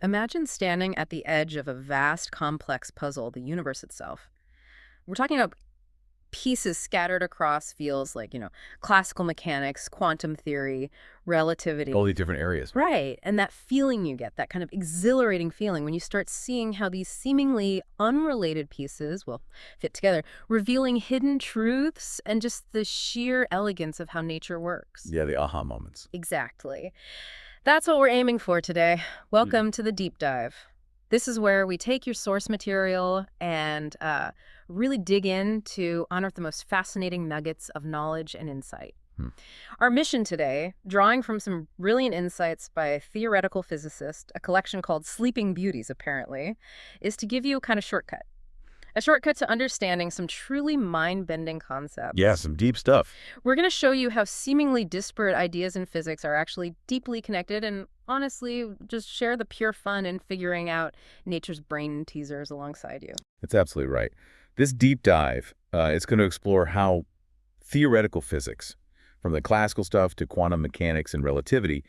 Imagine standing at the edge of a vast, complex puzzle, the universe itself. We're talking about pieces scattered across fields like, classical mechanics, quantum theory, relativity. All these different areas. Right. And that feeling you get, that kind of exhilarating feeling when you start seeing how these seemingly unrelated pieces, will fit together, revealing hidden truths and just the sheer elegance of how nature works. Yeah, the aha moments. Exactly. That's what we're aiming for today. Welcome to the deep dive. This is where we take your source material and really dig in to unearth the most fascinating nuggets of knowledge and insight. Our mission today, drawing from some brilliant insights by a theoretical physicist, a collection called Sleeping Beauties, apparently, is to give you a kind of shortcut. A shortcut to understanding some truly mind-bending concepts. Yeah, some deep stuff. We're going to show you how seemingly disparate ideas in physics are actually deeply connected and, honestly, just share the pure fun in figuring out nature's brain teasers alongside you. That's absolutely right. This deep dive is going to explore how theoretical physics, from the classical stuff to quantum mechanics and relativity,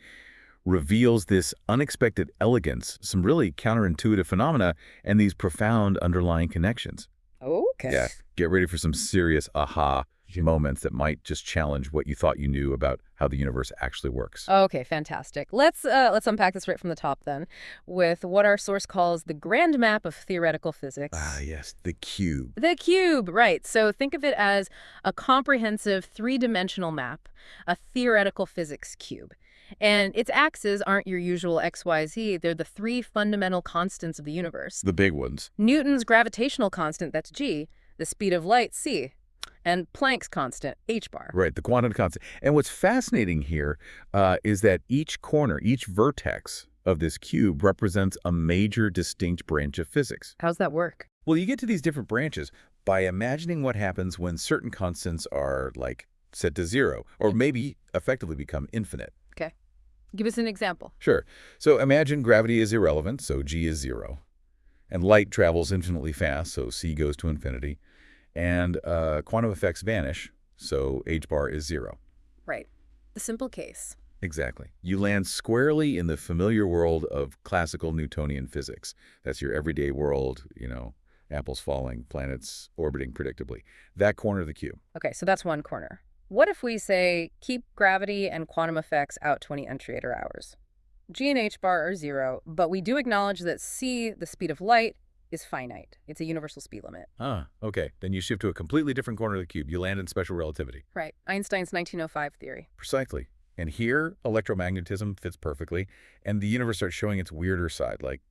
reveals this unexpected elegance, some really counterintuitive phenomena, and these profound underlying connections. Okay. Yeah, get ready for some serious aha moments that might just challenge what you thought you knew about how the universe actually works. Okay, fantastic. Let's unpack this right from the top then, with what our source calls the grand map of theoretical physics. Ah, yes, the cube. The cube, right. So think of it as a comprehensive three-dimensional map, a theoretical physics cube. And its axes aren't your usual X, Y, Z. They're the three fundamental constants of the universe. The big ones. Newton's gravitational constant, that's G, the speed of light, C, and Planck's constant, h bar. Right, the quantum constant. And what's fascinating here is that each corner, each vertex of this cube represents a major distinct branch of physics. How's that work? Well, you get to these different branches by imagining what happens when certain constants are, like, set to zero, or maybe effectively become infinite. Okay. Give us an example. Sure. So imagine gravity is irrelevant, so G is zero. And light travels infinitely fast, so C goes to infinity. And quantum effects vanish, so h bar is zero. Right. The simple case. Exactly. You land squarely in the familiar world of classical Newtonian physics. That's your everyday world, apples falling, planets orbiting predictably. That corner of the cube. Okay, so that's one corner. What if we say keep gravity and quantum effects out to any untriator hours? G and h bar are zero, but we do acknowledge that c, the speed of light, is finite. It's a universal speed limit. Ah, okay. Then you shift to a completely different corner of the cube. You land in special relativity. Right. Einstein's 1905 theory. Precisely. And here, electromagnetism fits perfectly, and the universe starts showing its weirder side, like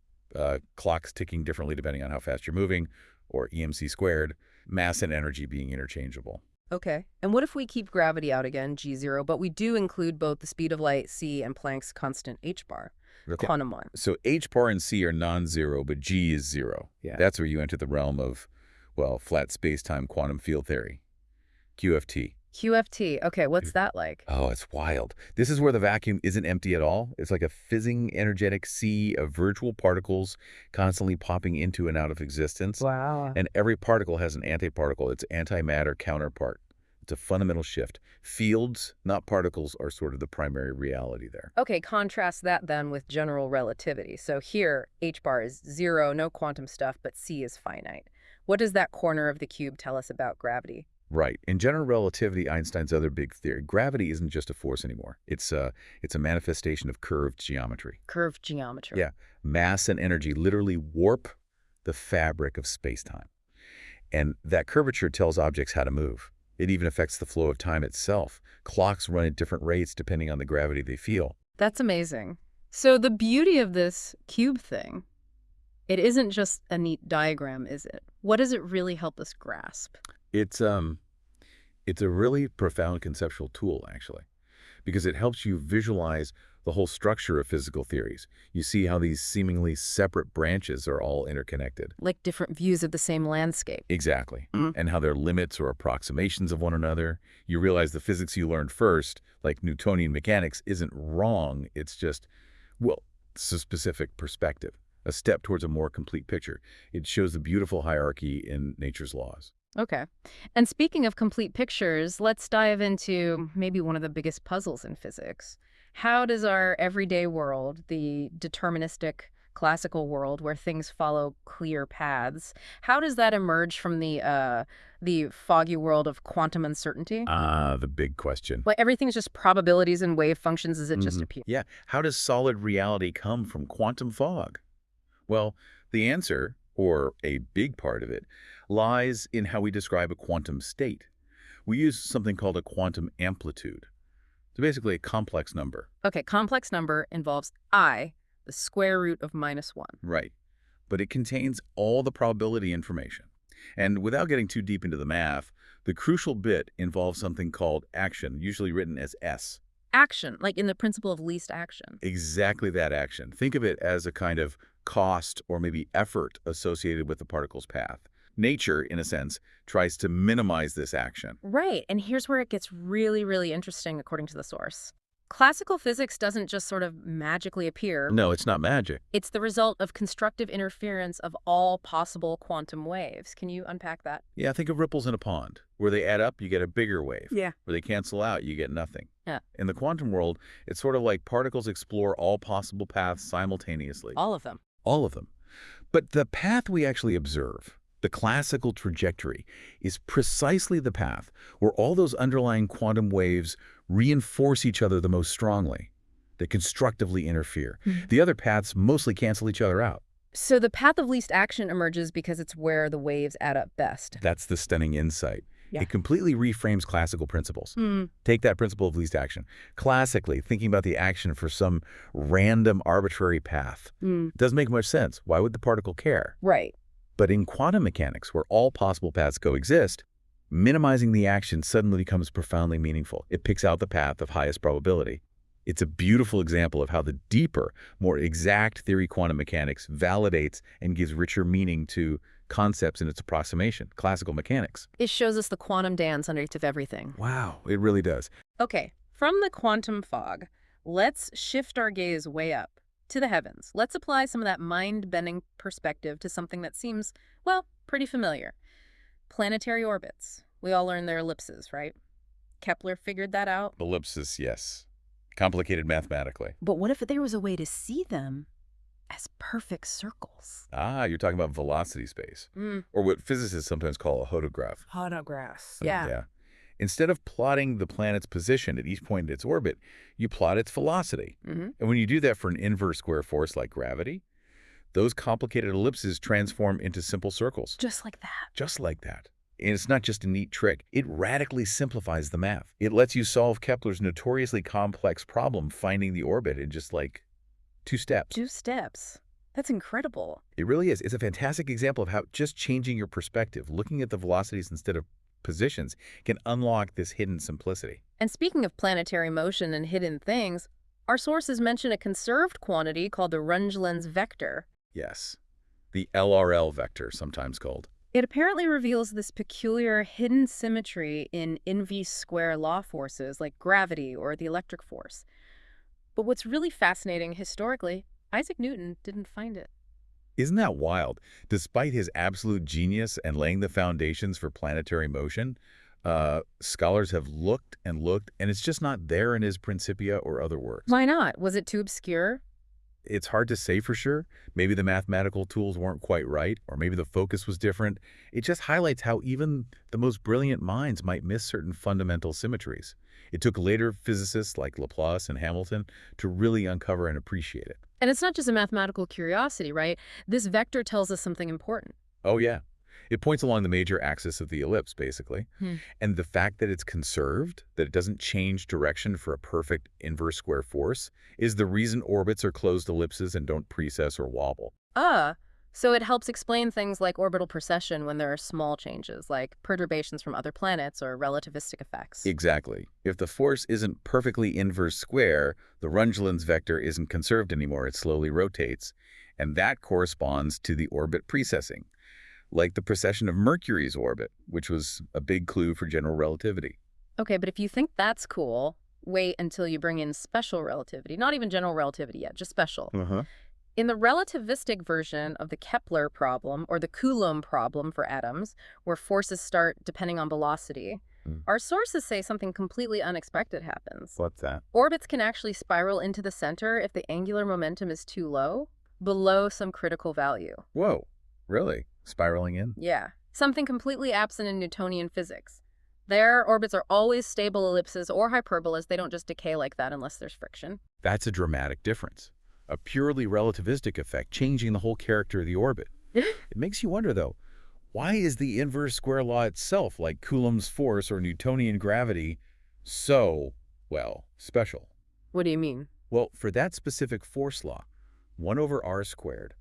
clocks ticking differently depending on how fast you're moving, or EMC squared, mass and energy being interchangeable. Okay. And what if we keep gravity out again, G0, but we do include both the speed of light, c, and Planck's constant, h bar? Okay. Quantum one. So h bar and c are non-zero, but g is zero. Yeah. That's where you enter the realm of, well, flat space-time quantum field theory, QFT. QFT. Okay, what's that like? Oh, it's wild. This is where the vacuum isn't empty at all. It's like a fizzing, energetic sea of virtual particles constantly popping into and out of existence. Wow. And every particle has an antiparticle, its antimatter counterpart. It's a fundamental shift. Fields, not particles, are sort of the primary reality there. Okay, contrast that then with general relativity. So here, h bar is zero, no quantum stuff, but c is finite. What does that corner of the cube tell us about gravity? Right. In general relativity, Einstein's other big theory, gravity isn't just a force anymore. It's a manifestation of curved geometry. Curved geometry. Yeah. Mass and energy literally warp the fabric of space-time. And that curvature tells objects how to move. It even affects the flow of time itself. Clocks run at different rates depending on the gravity they feel. That's amazing. So the beauty of this cube thing, it isn't just a neat diagram, is it? What does it really help us grasp? It's a really profound conceptual tool, actually, because it helps you visualize the whole structure of physical theories. You see how these seemingly separate branches are all interconnected. Like different views of the same landscape. Exactly. And how they're limits or approximations of one another. You realize the physics you learned first, like Newtonian mechanics, isn't wrong. It's just, well, it's a specific perspective, a step towards a more complete picture. It shows the beautiful hierarchy in nature's laws. Okay. And speaking of complete pictures, let's dive into maybe one of the biggest puzzles in physics. How does our everyday world, the deterministic classical world where things follow clear paths. How does that emerge from the foggy world of quantum uncertainty? Ah, the big question. Like everything's just probabilities and wave functions as it just Mhm. appears. Yeah, how does solid reality come from quantum fog? Well, the answer, or a big part of it, lies in how we describe a quantum state. We use something called a quantum amplitude. It's basically a complex number. Okay, complex number involves I, the square root of -1. Right. But it contains all the probability information. And without getting too deep into the math, the crucial bit involves something called action, usually written as S. Action, like in the principle of least action. Exactly that action. Think of it as a kind of cost or maybe effort associated with the particle's path. Nature, in a sense, tries to minimize this action. Right, and here's where it gets really, really interesting according to the source. Classical physics doesn't just sort of magically appear. No, it's not magic. It's the result of constructive interference of all possible quantum waves. Can you unpack that? Yeah, think of ripples in a pond. Where they add up, you get a bigger wave. Yeah. Where they cancel out, you get nothing. Yeah. In the quantum world, it's sort of like particles explore all possible paths simultaneously. All of them. All of them. But the path we actually observe, the classical trajectory, is precisely the path where all those underlying quantum waves reinforce each other the most strongly. They constructively interfere. The other paths mostly cancel each other out. So the path of least action emerges because it's where the waves add up best. That's the stunning insight. Yeah. It completely reframes classical principles. Take that principle of least action. Classically, thinking about the action for some random arbitrary path doesn't make much sense. Why would the particle care? Right. But in quantum mechanics, where all possible paths coexist, minimizing the action suddenly becomes profoundly meaningful. It picks out the path of highest probability. It's a beautiful example of how the deeper, more exact theory quantum mechanics validates and gives richer meaning to concepts in its approximation, classical mechanics. It shows us the quantum dance underneath of everything. Wow, it really does. Okay, from the quantum fog, let's shift our gaze way up to the heavens. Let's apply some of that mind-bending perspective to something that seems, well, pretty familiar. Planetary orbits. We all learned their ellipses, right? Kepler figured that out. Ellipsis, yes. Complicated mathematically. But what if there was a way to see them as perfect circles? Ah, you're talking about velocity space, or what physicists sometimes call a hodograph. Hodographs. Yeah. Instead of plotting the planet's position at each point in its orbit, you plot its velocity. And when you do that for an inverse square force like gravity, those complicated ellipses transform into simple circles. Just like that. Just like that. And it's not just a neat trick. It radically simplifies the math. It lets you solve Kepler's notoriously complex problem, finding the orbit, in just like 2 steps. 2 steps. That's incredible. It really is. It's a fantastic example of how just changing your perspective, looking at the velocities instead of positions, can unlock this hidden simplicity. And speaking of planetary motion and hidden things, our sources mention a conserved quantity called the Rungelen's vector. Yes. The LRL vector, sometimes called. It apparently reveals this peculiar hidden symmetry in inv-square law forces like gravity or the electric force. But what's really fascinating historically, Isaac Newton didn't find it. Isn't that wild? Despite his absolute genius and laying the foundations for planetary motion, scholars have looked, and it's just not there in his Principia or other works. Why not? Was it too obscure? It's hard to say for sure. Maybe the mathematical tools weren't quite right, or maybe the focus was different. It just highlights how even the most brilliant minds might miss certain fundamental symmetries. It took later physicists like Laplace and Hamilton to really uncover and appreciate it. And it's not just a mathematical curiosity, right? This vector tells us something important. Oh, yeah. It points along the major axis of the ellipse, basically. And the fact that it's conserved, that it doesn't change direction for a perfect inverse square force, is the reason orbits are closed ellipses and don't precess or wobble. So it helps explain things like orbital precession when there are small changes, like perturbations from other planets or relativistic effects. Exactly. If the force isn't perfectly inverse square, the Rungelen's vector isn't conserved anymore. It slowly rotates. And that corresponds to the orbit precessing, like the precession of Mercury's orbit, which was a big clue for general relativity. Okay, but if you think that's cool, wait until you bring in special relativity. Not even general relativity yet, just special. In the relativistic version of the Kepler problem, or the Coulomb problem for atoms, where forces start depending on velocity, our sources say something completely unexpected happens. What's that? Orbits can actually spiral into the center if the angular momentum is too low. below some critical value. Whoa, really? Spiraling in? Yeah, something completely absent in Newtonian physics. Their orbits are always stable ellipses or hyperbolas. They don't just decay like that unless there's friction. That's a dramatic difference. A purely relativistic effect changing the whole character of the orbit. It makes you wonder, though, why is the inverse square law itself, like Coulomb's force or Newtonian gravity, so, well, special? What do you mean? Well, for that specific force law, 1 over r squared,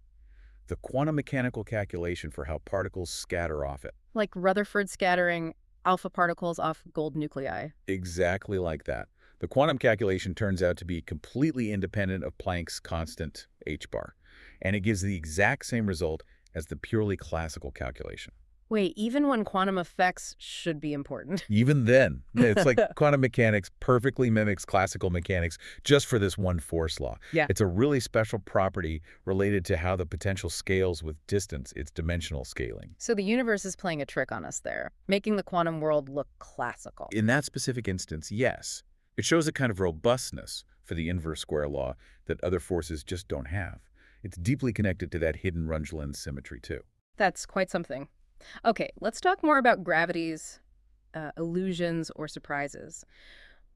the quantum mechanical calculation for how particles scatter off it. Like Rutherford scattering alpha particles off gold nuclei. Exactly like that. The quantum calculation turns out to be completely independent of Planck's constant h-bar, and it gives the exact same result as the purely classical calculation. Wait, even when quantum effects should be important. Even then, it's like quantum mechanics perfectly mimics classical mechanics just for this one force law. Yeah. It's a really special property related to how the potential scales with distance, its dimensional scaling. So the universe is playing a trick on us there, making the quantum world look classical. In that specific instance, yes. It shows a kind of robustness for the inverse square law that other forces just don't have. It's deeply connected to that hidden Runge-Lens symmetry, too. That's quite something. Okay, let's talk more about gravity's illusions or surprises.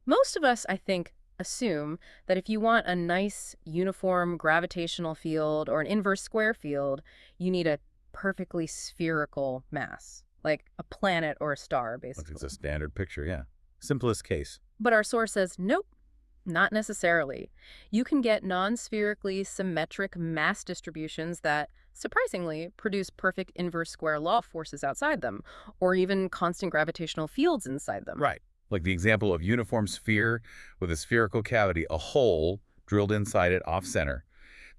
Most of us, I think, assume that if you want a nice, uniform gravitational field or an inverse square field, you need a perfectly spherical mass, like a planet or a star, basically. It's a standard picture, yeah. Simplest case. But our source says, nope, not necessarily. You can get non-spherically symmetric mass distributions that, surprisingly, produce perfect inverse square law forces outside them, or even constant gravitational fields inside them. Right. Like the example of uniform sphere with a spherical cavity, a hole drilled inside it off-center.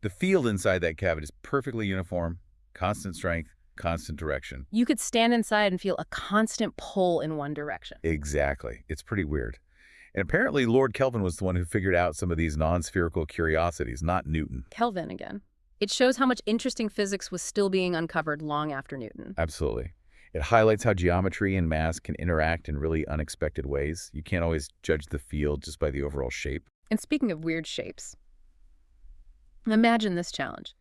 The field inside that cavity is perfectly uniform, constant strength, constant direction. You could stand inside and feel a constant pull in one direction. Exactly. It's pretty weird. And apparently Lord Kelvin was the one who figured out some of these non-spherical curiosities, not Newton. Kelvin again. It shows how much interesting physics was still being uncovered long after Newton. Absolutely. It highlights how geometry and mass can interact in really unexpected ways. You can't always judge the field just by the overall shape. And speaking of weird shapes, imagine this challenge.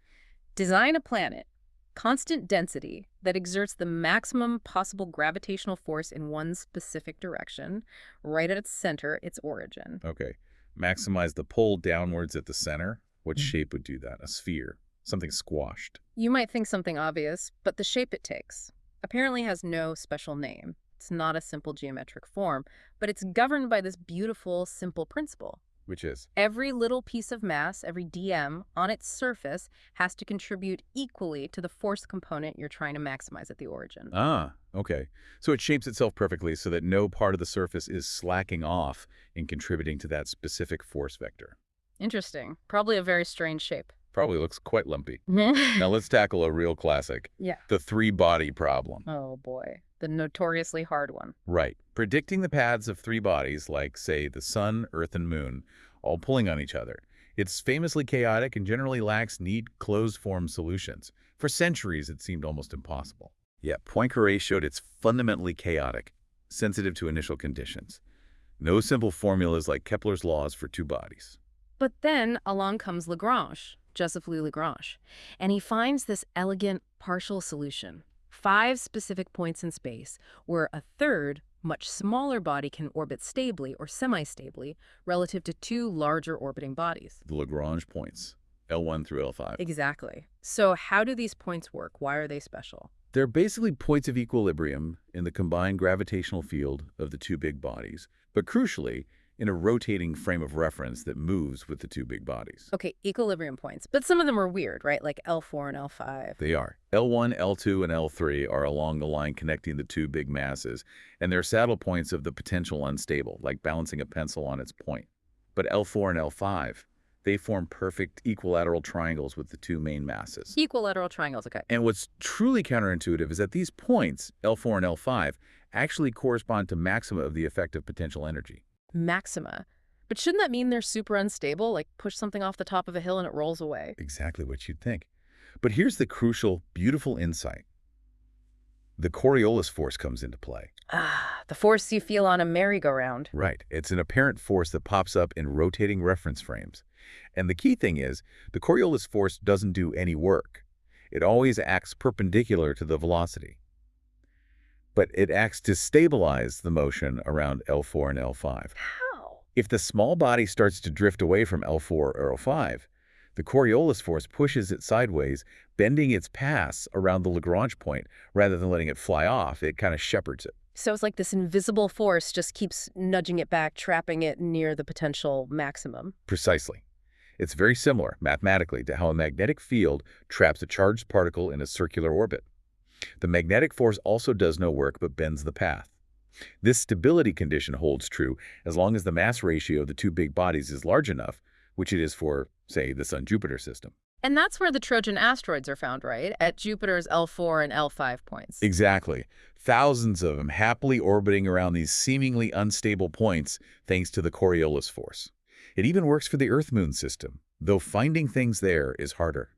Design a planet, constant density, that exerts the maximum possible gravitational force in one specific direction, right at its center, its origin. Okay. Maximize the pull downwards at the center. What shape would do that? A sphere. Something squashed. You might think something obvious, but the shape it takes apparently has no special name. It's not a simple geometric form, but it's governed by this beautiful, simple principle. Which is? Every little piece of mass, every dm, on its surface has to contribute equally to the force component you're trying to maximize at the origin. Ah, okay. So it shapes itself perfectly so that no part of the surface is slacking off in contributing to that specific force vector. Interesting. Probably a very strange shape. Probably looks quite lumpy. Now let's tackle a real classic. Yeah. The three-body problem. Oh boy. The notoriously hard one. Right. Predicting the paths of three bodies, like, say, the sun, earth, and moon, all pulling on each other. It's famously chaotic and generally lacks neat, closed-form solutions. For centuries, it seemed almost impossible. Yet Poincaré showed it's fundamentally chaotic, sensitive to initial conditions. No simple formulas like Kepler's laws for two bodies. But then along comes Lagrange, Joseph Louis Lagrange, and he finds this elegant partial solution. 5 specific points in space where a third, much smaller body can orbit stably or semi-stably relative to 2 larger orbiting bodies. The Lagrange points, L1 through L5. Exactly. So how do these points work? Why are they special? They're basically points of equilibrium in the combined gravitational field of the 2 big bodies, but crucially, in a rotating frame of reference that moves with the 2 big bodies. Okay, equilibrium points. But some of them are weird, right? Like L4 and L5. They are. L1, L2, and L3 are along the line connecting the 2 big masses, and they're saddle points of the potential unstable, like balancing a pencil on its point. But L4 and L5, they form perfect equilateral triangles with the 2 main masses. Equilateral triangles, okay. And what's truly counterintuitive is that these points, L4 and L5, actually correspond to maxima of the effective potential energy. Maxima. But shouldn't that mean they're super unstable? Like push something off the top of a hill and it rolls away? Exactly what you'd think. But here's the crucial, beautiful insight. The Coriolis force comes into play. Ah, the force you feel on a merry-go-round. Right. It's an apparent force that pops up in rotating reference frames. And the key thing is, the Coriolis force doesn't do any work. It always acts perpendicular to the velocity. But it acts to stabilize the motion around L4 and L5. How? If the small body starts to drift away from L4 or L5, the Coriolis force pushes it sideways, bending its path around the Lagrange point. Rather than letting it fly off, it kind of shepherds it. So it's like this invisible force just keeps nudging it back, trapping it near the potential maximum. Precisely. It's very similar, mathematically, to how a magnetic field traps a charged particle in a circular orbit. The magnetic force also does no work but bends the path. This stability condition holds true as long as the mass ratio of the two big bodies is large enough, which it is for, say, the Sun-Jupiter system. And that's where the Trojan asteroids are found, right? At Jupiter's L4 and L5 points. Exactly. Thousands of them happily orbiting around these seemingly unstable points thanks to the Coriolis force. It even works for the Earth-Moon system, though finding things there is harder.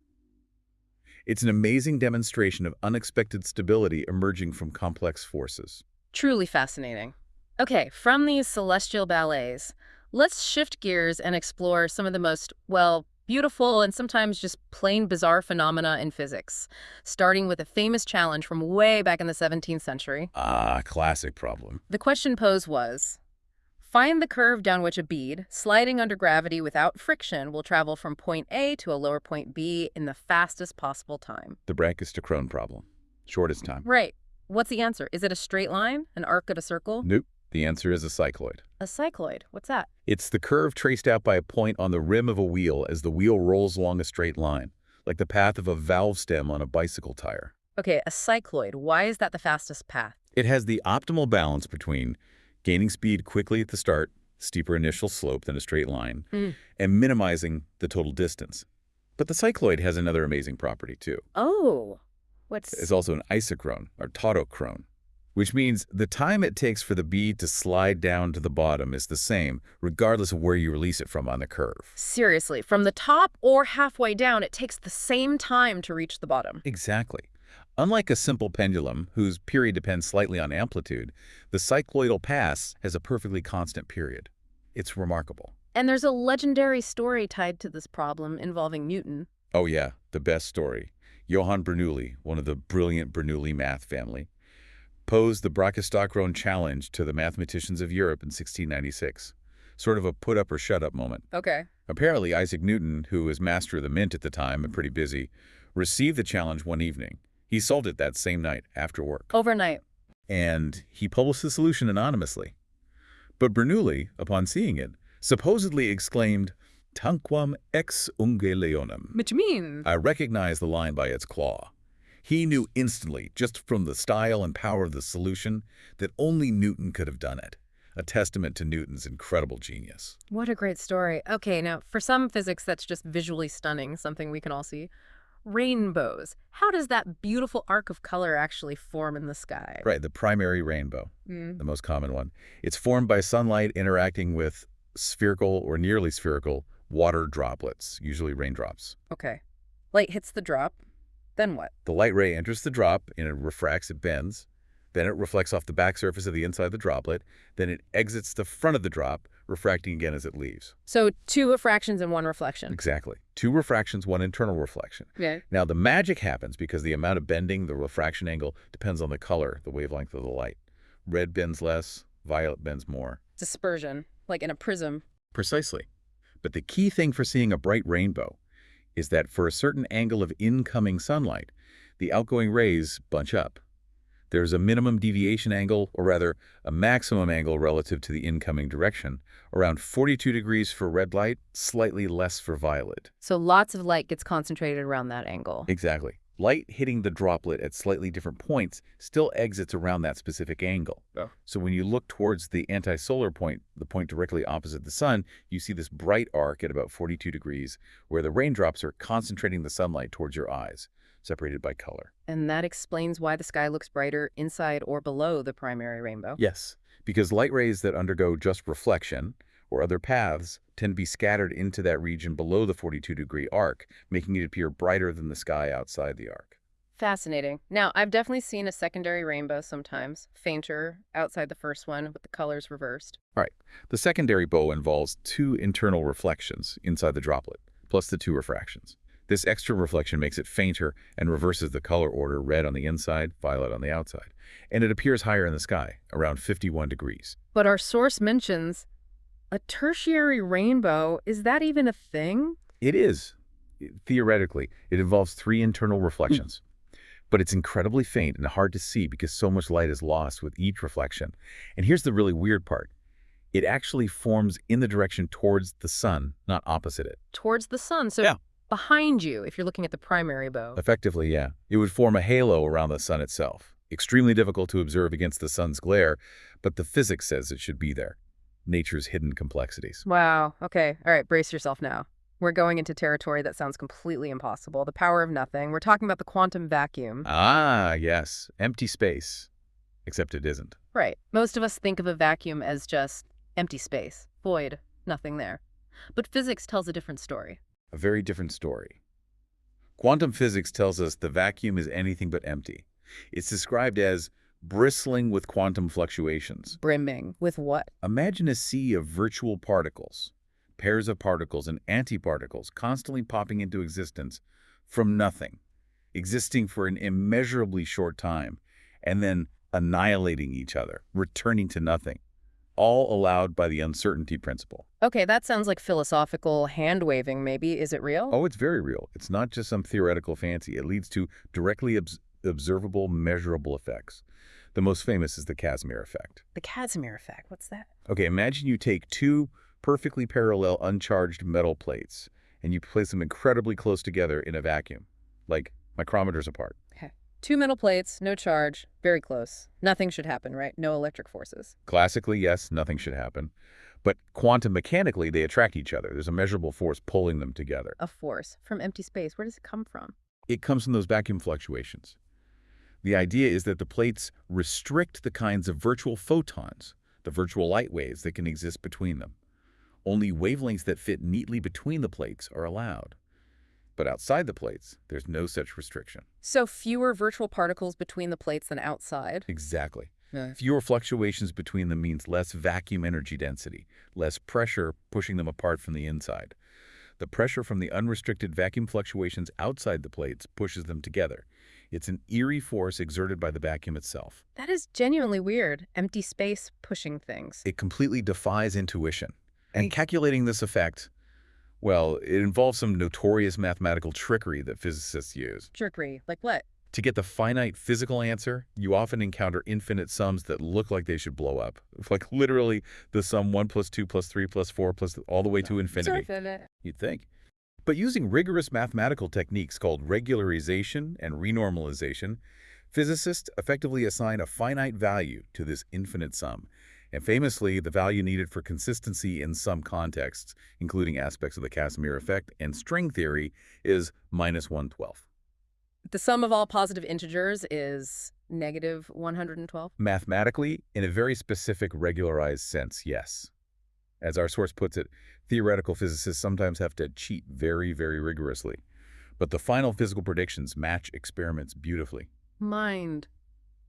It's an amazing demonstration of unexpected stability emerging from complex forces. Truly fascinating. Okay, from these celestial ballets, let's shift gears and explore some of the most, well, beautiful and sometimes just plain bizarre phenomena in physics, starting with a famous challenge from way back in the 17th century. Ah, classic problem. The question posed was, find the curve down which a bead, sliding under gravity without friction, will travel from point A to a lower point B in the fastest possible time. The Brachis-de-Crone problem. Shortest time. Right. What's the answer? Is it a straight line? An arc of a circle? Nope. The answer is a cycloid. A cycloid. What's that? It's the curve traced out by a point on the rim of a wheel as the wheel rolls along a straight line, like the path of a valve stem on a bicycle tire. Okay, a cycloid. Why is that the fastest path? It has the optimal balance between gaining speed quickly at the start, steeper initial slope than a straight line, and minimizing the total distance. But the cycloid has another amazing property, too. Oh, It's also an isochrone, or tautochrone, which means the time it takes for the bead to slide down to the bottom is the same, regardless of where you release it from on the curve. Seriously, from the top or halfway down, it takes the same time to reach the bottom. Exactly. Unlike a simple pendulum, whose period depends slightly on amplitude, the cycloidal pass has a perfectly constant period. It's remarkable. And there's a legendary story tied to this problem involving Newton. Oh yeah, the best story. Johann Bernoulli, one of the brilliant Bernoulli math family, posed the Brachis-de-Crone challenge to the mathematicians of Europe in 1696. Sort of a put-up-or-shut-up moment. Okay. Apparently, Isaac Newton, who was master of the mint at the time and pretty busy, received the challenge one evening. He solved it that same night after work. Overnight. And he published the solution anonymously. But Bernoulli, upon seeing it, supposedly exclaimed, "Tanquam ex unge leonem." Which means? I recognize the line by its claw. He knew instantly, just from the style and power of the solution, that only Newton could have done it. A testament to Newton's incredible genius. What a great story. Okay, now, for some physics that's just visually stunning, something we can all see. Rainbows. How does that beautiful arc of color actually form in the sky? Right, the primary rainbow, the most common one. It's formed by sunlight interacting with spherical or nearly spherical water droplets, usually raindrops. Okay. Light hits the drop. Then what? The light ray enters the drop and it refracts, it bends. Then it reflects off the back surface of the inside of the droplet. Then it exits the front of the drop, refracting again as it leaves. So 2 refractions and 1 reflection. Exactly. 2 refractions, 1 internal reflection. Yeah. Now, the magic happens because the amount of bending, the refraction angle, depends on the color, the wavelength of the light. Red bends less, violet bends more. Dispersion, like in a prism. Precisely. But the key thing for seeing a bright rainbow is that for a certain angle of incoming sunlight, the outgoing rays bunch up. There's a minimum deviation angle, or rather, a maximum angle relative to the incoming direction, around 42 degrees for red light, slightly less for violet. So lots of light gets concentrated around that angle. Exactly. Light hitting the droplet at slightly different points still exits around that specific angle. Oh. So when you look towards the anti-solar point, the point directly opposite the sun, you see this bright arc at about 42 degrees, where the raindrops are concentrating the sunlight towards your eyes, separated by color. And that explains why the sky looks brighter inside or below the primary rainbow. Yes, because light rays that undergo just reflection or other paths tend to be scattered into that region below the 42-degree arc, making it appear brighter than the sky outside the arc. Fascinating. Now, I've definitely seen a secondary rainbow sometimes, fainter, outside the first one, with the colors reversed. All right. The secondary bow involves two internal reflections inside the droplet, plus the two refractions. This extra reflection makes it fainter and reverses the color order: red on the inside, violet on the outside. And it appears higher in the sky, around 51 degrees. But our source mentions a tertiary rainbow. Is that even a thing? It is. Theoretically, it involves three internal reflections. But it's incredibly faint and hard to see because so much light is lost with each reflection. And here's the really weird part. It actually forms in the direction towards the sun, not opposite it. Towards the sun, so Yeah. behind you, if you're looking at the primary bow. Effectively, yeah. It would form a halo around the sun itself. Extremely difficult to observe against the sun's glare, but the physics says it should be there. Nature's hidden complexities. Wow. Okay. All right. Brace yourself now. We're going into territory that sounds completely impossible. The power of nothing. We're talking about the quantum vacuum. Ah, yes. Empty space. Except it isn't. Right. Most of us think of a vacuum as just empty space, void, nothing there. But physics tells a different story. A very different story. Quantum physics tells us the vacuum is anything but empty. It's described as bristling with quantum fluctuations. Brimming. With what? Imagine a sea of virtual particles, pairs of particles and antiparticles constantly popping into existence from nothing, existing for an immeasurably short time, and then annihilating each other, returning to nothing, all allowed by the uncertainty principle. Okay, that sounds like philosophical hand-waving, maybe. Is it real? Oh, it's very real. It's not just some theoretical fancy. It leads to directly observable, measurable effects. The most famous is the Casimir effect. The Casimir effect. What's that? Okay, imagine you take two perfectly parallel uncharged metal plates and you place them incredibly close together in a vacuum, like micrometers apart. Okay. Two metal plates, no charge, very close. Nothing should happen, right? No electric forces. Classically, yes, nothing should happen. But quantum mechanically, they attract each other. There's a measurable force pulling them together. A force from empty space. Where does it come from? It comes from those vacuum fluctuations. The idea is that the plates restrict the kinds of virtual photons, the virtual light waves that can exist between them. Only wavelengths that fit neatly between the plates are allowed. But outside the plates, there's no such restriction. So fewer virtual particles between the plates than outside? Exactly. Yeah. Fewer fluctuations between them means less vacuum energy density, less pressure pushing them apart from the inside. The pressure from the unrestricted vacuum fluctuations outside the plates pushes them together. It's an eerie force exerted by the vacuum itself. That is genuinely weird. Empty space pushing things. It completely defies intuition. And calculating this effect, well, it involves some notorious mathematical trickery that physicists use. Trickery. Like what? To get the finite physical answer, you often encounter infinite sums that look like they should blow up. Like literally the sum 1 plus 2 plus 3 plus 4 plus all the way to infinity. You'd think. But using rigorous mathematical techniques called regularization and renormalization, physicists effectively assign a finite value to this infinite sum. And famously, the value needed for consistency in some contexts, including aspects of the Casimir effect and string theory, is minus 112. The sum of all positive integers is negative 112? Mathematically, in a very specific regularized sense, yes. As our source puts it, theoretical physicists sometimes have to cheat very, very rigorously. But the final physical predictions match experiments beautifully. Mind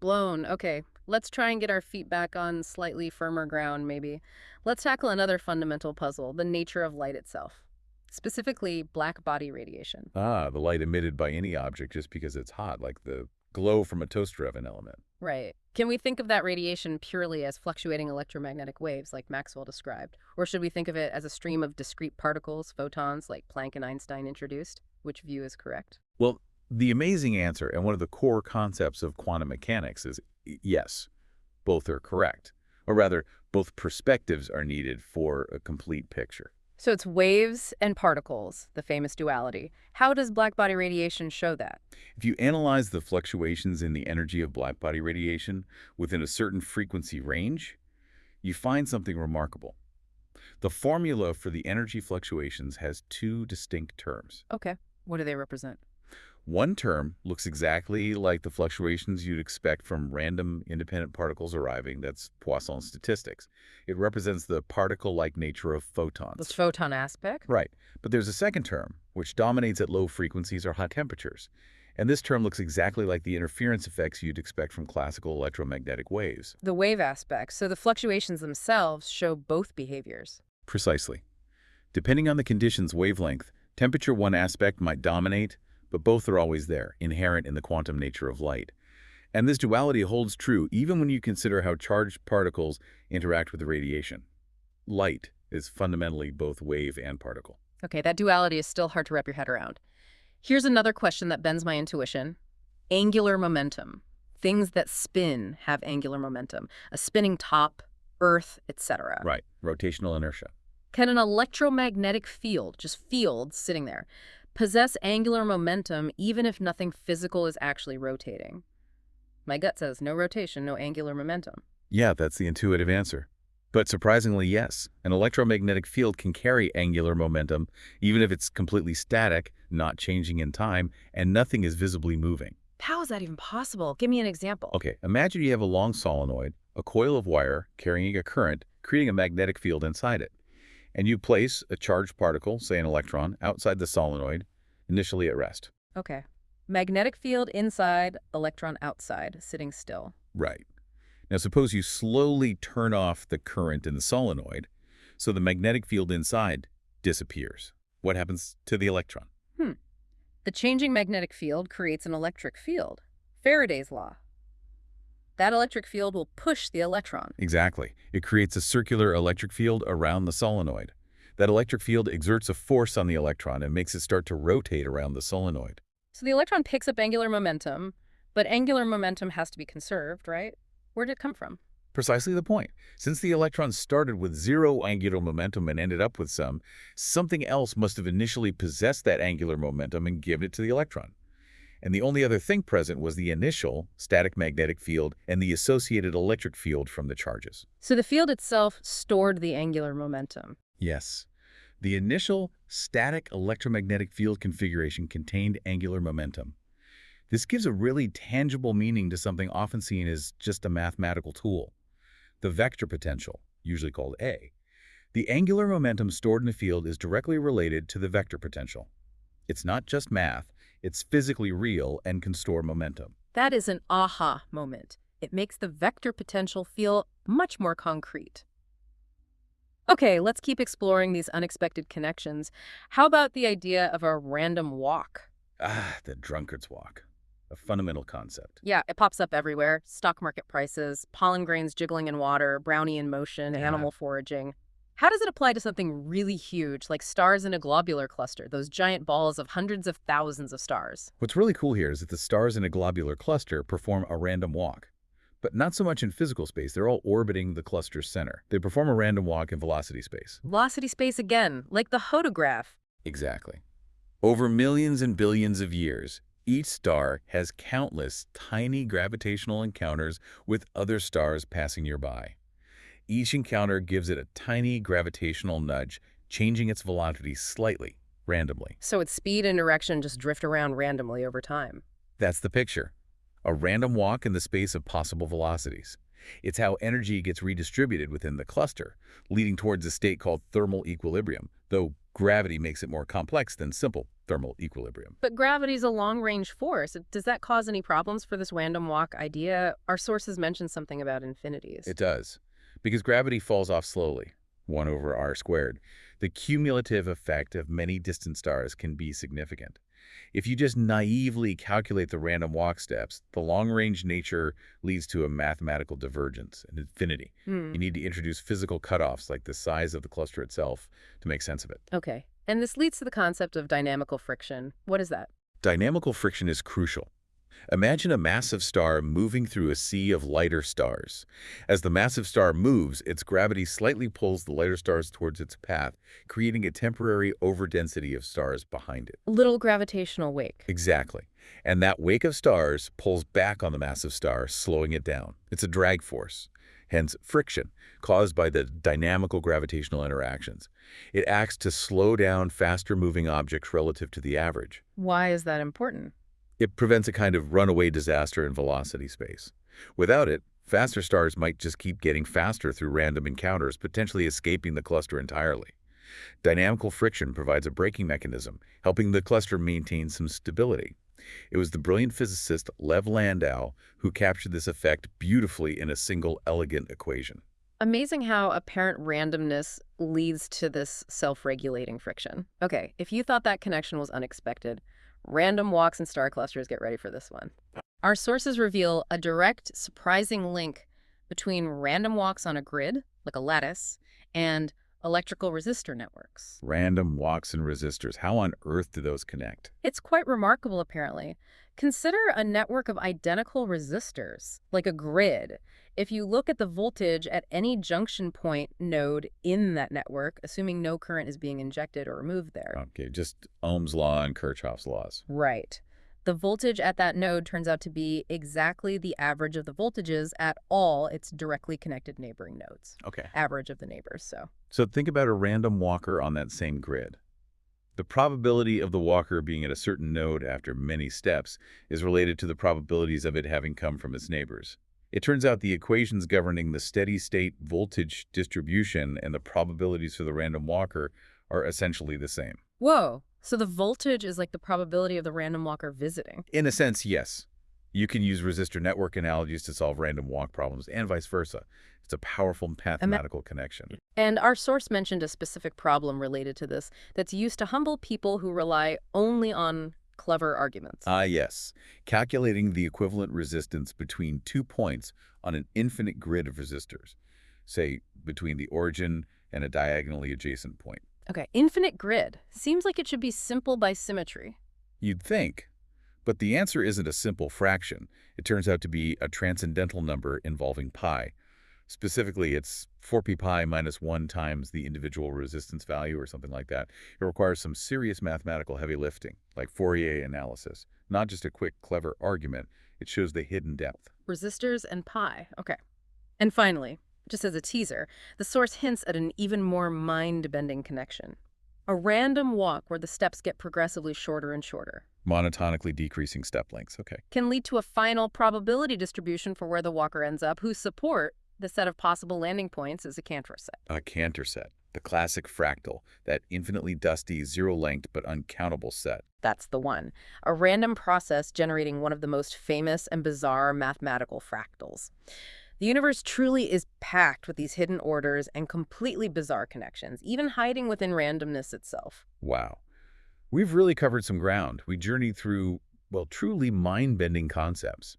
blown. Okay, let's try and get our feet back on slightly firmer ground, maybe. Let's tackle another fundamental puzzle, the nature of light itself. Specifically, black body radiation. Ah, the light emitted by any object just because it's hot, like the glow from a toaster oven element. Right. Can we think of that radiation purely as fluctuating electromagnetic waves like Maxwell described? Or should we think of it as a stream of discrete particles, photons, like Planck and Einstein introduced? Which view is correct? Well, the amazing answer and one of the core concepts of quantum mechanics is yes, both are correct. Or rather, both perspectives are needed for a complete picture. So it's waves and particles, the famous duality. How does black body radiation show that? If you analyze the fluctuations in the energy of black body radiation within a certain frequency range, you find something remarkable. The formula for the energy fluctuations has two distinct terms. Okay. What do they represent? One term looks exactly like the fluctuations you'd expect from random independent particles arriving. That's Poisson's statistics. It represents the particle-like nature of photons. The photon aspect? Right. But there's a second term, which dominates at low frequencies or high temperatures. And this term looks exactly like the interference effects you'd expect from classical electromagnetic waves. The wave aspect, so the fluctuations themselves show both behaviors. Precisely. Depending on the condition's wavelength, temperature one aspect might dominate, but both are always there, inherent in the quantum nature of light. And this duality holds true even when you consider how charged particles interact with the radiation. Light is fundamentally both wave and particle. Okay, that duality is still hard to wrap your head around. Here's another question that bends my intuition. Angular momentum. Things that spin have angular momentum. A spinning top, Earth, etc. Right, rotational inertia. Can an electromagnetic field, just fields sitting there, possess angular momentum even if nothing physical is actually rotating? My gut says no rotation, no angular momentum. Yeah, that's the intuitive answer. But surprisingly, yes, an electromagnetic field can carry angular momentum even if it's completely static, not changing in time, and nothing is visibly moving. How is that even possible? Give me an example. Okay, imagine you have a long solenoid, a coil of wire carrying a current, creating a magnetic field inside it. And you place a charged particle, say an electron, outside the solenoid, initially at rest. Okay. Magnetic field inside, electron outside, sitting still. Right. Now suppose you slowly turn off the current in the solenoid, so the magnetic field inside disappears. What happens to the electron? The changing magnetic field creates an electric field. Faraday's law. That electric field will push the electron. Exactly. It creates a circular electric field around the solenoid. That electric field exerts a force on the electron and makes it start to rotate around the solenoid. So the electron picks up angular momentum, but angular momentum has to be conserved, right? Where did it come from? Precisely the point. Since the electron started with zero angular momentum and ended up with some, something else must have initially possessed that angular momentum and given it to the electron. And the only other thing present was the initial static magnetic field and the associated electric field from the charges. So the field itself stored the angular momentum. Yes. The initial static electromagnetic field configuration contained angular momentum. This gives a really tangible meaning to something often seen as just a mathematical tool. The vector potential, usually called A. The angular momentum stored in a field is directly related to the vector potential. It's not just math, it's physically real and can store momentum. That is an aha moment. It makes the vector potential feel much more concrete. Okay, let's keep exploring these unexpected connections. How about the idea of a random walk? The drunkard's walk. A fundamental concept. Yeah, it pops up everywhere. Stock market prices, pollen grains jiggling in water, brownie in motion, animal foraging. How does it apply to something really huge, like stars in a globular cluster, those giant balls of hundreds of thousands of stars? What's really cool here is that the stars in a globular cluster perform a random walk. But not so much in physical space. They're all orbiting the cluster's center. They perform a random walk in velocity space. Velocity space again, like the photograph. Exactly. Over millions and billions of years, each star has countless tiny gravitational encounters with other stars passing nearby. Each encounter gives it a tiny gravitational nudge, changing its velocity slightly, randomly. So its speed and direction just drift around randomly over time. That's the picture. A random walk in the space of possible velocities. It's how energy gets redistributed within the cluster, leading towards a state called thermal equilibrium, though gravity makes it more complex than simple thermal equilibrium. But gravity's a long-range force. Does that cause any problems for this random walk idea? Our sources mention something about infinities. It does. Because gravity falls off slowly, 1 over r squared, the cumulative effect of many distant stars can be significant. If you just naively calculate the random walk steps, the long-range nature leads to a mathematical divergence, an infinity. You need to introduce physical cutoffs like the size of the cluster itself to make sense of it. Okay. And this leads to the concept of dynamical friction. What is that? Dynamical friction is crucial. Imagine a massive star moving through a sea of lighter stars. As the massive star moves, its gravity slightly pulls the lighter stars towards its path, creating a temporary overdensity of stars behind it. Little gravitational wake. Exactly. And that wake of stars pulls back on the massive star, slowing it down. It's a drag force, hence friction, caused by the dynamical gravitational interactions. It acts to slow down faster-moving objects relative to the average. Why is that important? It prevents a kind of runaway disaster in velocity space. Without it, faster stars might just keep getting faster through random encounters, potentially escaping the cluster entirely. Dynamical friction provides a braking mechanism, helping the cluster maintain some stability. It was the brilliant physicist Lev Landau who captured this effect beautifully in a single elegant equation. Amazing how apparent randomness leads to this self-regulating friction. Okay, if you thought that connection was unexpected, random walks in star clusters, get ready for this one. Our sources reveal a direct, surprising link between random walks on a grid, like a lattice, and electrical resistor networks. Random walks and resistors. How on earth do those connect? It's quite remarkable, apparently. Consider a network of identical resistors, like a grid. If you look at the voltage at any junction point node in that network, assuming no current is being injected or removed there. Okay, just Ohm's law and Kirchhoff's laws. Right. The voltage at that node turns out to be exactly the average of the voltages at all its directly connected neighboring nodes. Okay. Average of the neighbors, so. So think about a random walker on that same grid. The probability of the walker being at a certain node after many steps is related to the probabilities of it having come from its neighbors. It turns out the equations governing the steady-state voltage distribution and the probabilities for the random walker are essentially the same. Whoa, so the voltage is like the probability of the random walker visiting. In a sense, yes. You can use resistor network analogies to solve random walk problems and vice versa. It's a powerful mathematical connection. And our source mentioned a specific problem related to this that's used to humble people who rely only on clever arguments. Yes. Calculating the equivalent resistance between 2 points on an infinite grid of resistors, say between the origin and a diagonally adjacent point. Okay, infinite grid. Seems like it should be simple by symmetry. You'd think, but the answer isn't a simple fraction. It turns out to be a transcendental number involving pi. Specifically, it's 4p pi minus 1 times the individual resistance value or something like that. It requires some serious mathematical heavy lifting, like Fourier analysis. Not just a quick, clever argument. It shows the hidden depth. Resistors and pi. Okay. And finally, just as a teaser, the source hints at an even more mind-bending connection. A random walk where the steps get progressively shorter and shorter. Monotonically decreasing step lengths. Okay. Can lead to a final probability distribution for where the walker ends up, whose support the set of possible landing points is a Cantor set. A Cantor set. The classic fractal. That infinitely dusty, zero-length but uncountable set. That's the one. A random process generating one of the most famous and bizarre mathematical fractals. The universe truly is packed with these hidden orders and completely bizarre connections, even hiding within randomness itself. Wow. We've really covered some ground. We journeyed through, well, truly mind-bending concepts.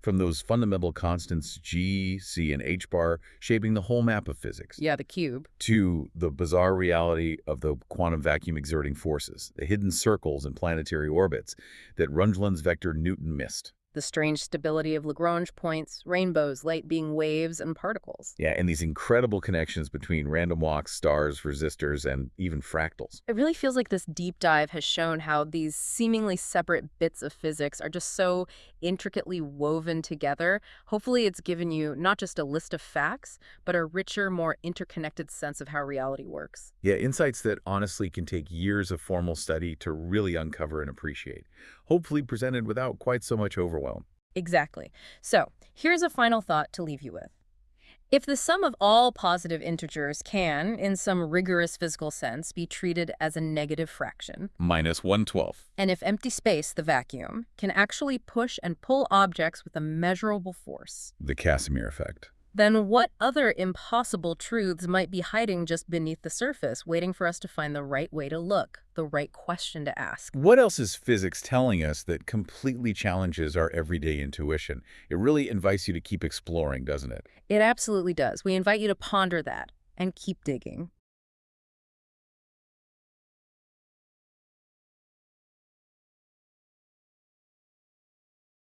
From those fundamental constants G, C, and H bar shaping the whole map of physics. Yeah, the cube. To the bizarre reality of the quantum vacuum exerting forces, the hidden circles and planetary orbits that Rundgren's vector Newton missed. The strange stability of Lagrange points, rainbows, light being waves and particles. Yeah, and these incredible connections between random walks, stars, resistors, and even fractals. It really feels like this deep dive has shown how these seemingly separate bits of physics are just so intricately woven together. Hopefully it's given you not just a list of facts, but a richer, more interconnected sense of how reality works. Yeah, insights that honestly can take years of formal study to really uncover and appreciate. Hopefully presented without quite so much overwhelm. Exactly. So here's a final thought to leave you with. If the sum of all positive integers can, in some rigorous physical sense, be treated as a negative fraction, Minus 1/12. and if empty space, the vacuum, can actually push and pull objects with a measurable force, The Casimir effect. then what other impossible truths might be hiding just beneath the surface, waiting for us to find the right way to look, the right question to ask? What else is physics telling us that completely challenges our everyday intuition? It really invites you to keep exploring, doesn't it? It absolutely does. We invite you to ponder that and keep digging.